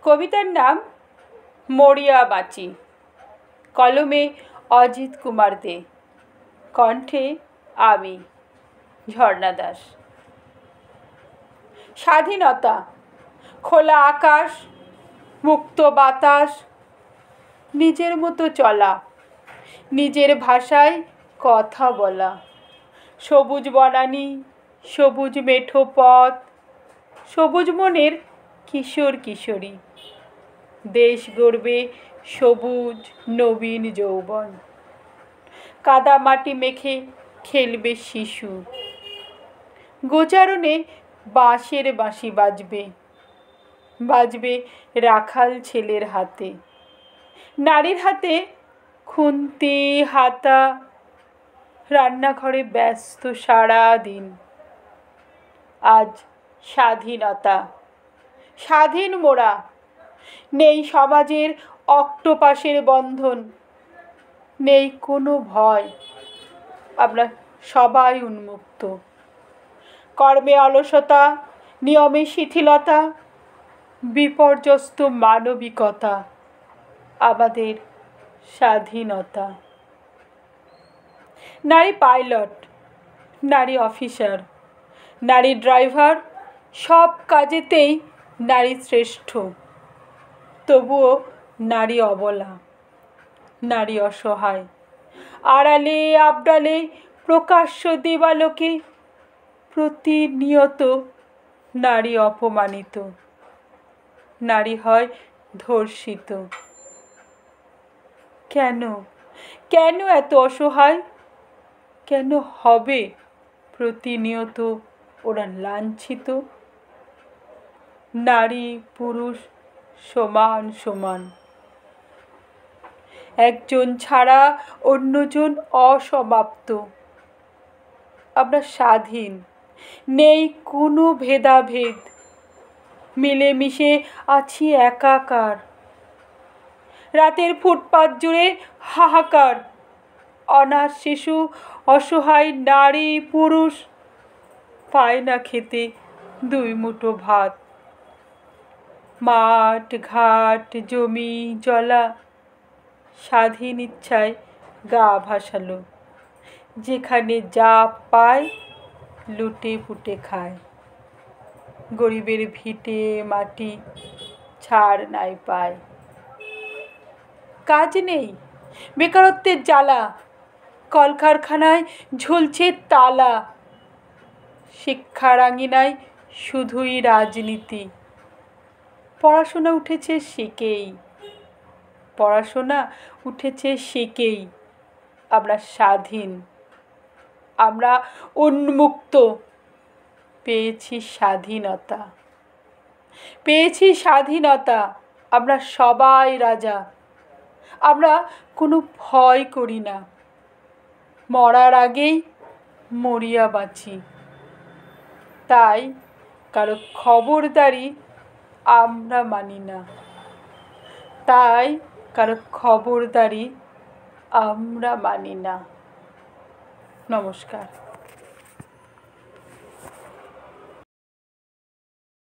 কবিতার নাম মরিয়া বাঁচি, কলমে অজিত কুমার দে, কণ্ঠে আমি ঝর্ণা দাস। স্বাধীনতা, খোলা আকাশ, মুক্ত বাতাস, নিজের মতো চলা, নিজের ভাষায় কথা বলা, সবুজ বনানী, সবুজ মেঠো পথ, সবুজ মনের কিশোর কিশোরী, দেশ গড়বে সবুজ নবীন যৌবন, কাদা মাটি মেখে খেলবে শিশু, গোচারণে বাঁশের বাঁশি বাজবে, বাজবে রাখাল ছেলের হাতে, নারীর হাতে খুন্তি হাতা, রান্নাঘরে ব্যস্ত সারা দিন। আজ স্বাধীনতা, স্বাধীন মোরা, নেই সমাজের অক্টোপাসের বন্ধন, নেই কোনো ভয়, আমরা সবাই উন্মুক্ত। কর্মে অলসতা, নিয়মে শিথিলতা, বিপর্যস্ত মানবিকতা আমাদের স্বাধীনতা। নারী পাইলট, নারী অফিসার, নারী ড্রাইভার, সব কাজেতেই নারী শ্রেষ্ঠ, তবুও নারী অবলা, নারী অসহায়, আড়ালে আবডালে প্রকাশ্য দিবালোকে প্রতিনিয়ত নারী অপমানিত, নারী হয় ধর্ষিত। কেন কেন এত অসহায়? কেন হবে প্রতিনিয়ত ওরা লাঞ্ছিত? নারী পুরুষ সমান সমান, একজন ছাড়া অন্যজন অসমাপ্ত। আমরা স্বাধীন, নেই কোনো ভেদাভেদ, মিলেমিশে আছি একাকার। রাতের ফুটপাত জুড়ে হাহাকার, অনাথ শিশু, অসহায় নারী পুরুষ পায় না খেতে দুই মুঠো ভাত। মাঠ ঘাট জমি জলা স্বাধীন ইচ্ছায় গা ভাসালো, যেখানে যা পায় লুটে পুটে খায়। গরিবের ভিটে মাটি ছাড় নাই পায়। কাজ নেই, বেকারত্বের জ্বালা, কলকারখানায় ঝুলছে তালা। শিক্ষার আঙিনায় শুধুই রাজনীতি, পড়াশোনা উঠেছে শিখেই, পড়াশোনা উঠেছে শিখেই। আমরা স্বাধীন, আমরা উন্মুক্ত, পেয়েছি স্বাধীনতা, পেয়েছি স্বাধীনতা। আমরা সবাই রাজা, আমরা কোনো ভয় করি না, মরার আগেই মরিয়া বাঁচি। তাই কারো খবরদারি আমরা মানি না, তাই কারো খবরদারি আমরা মানি না। নমস্কার।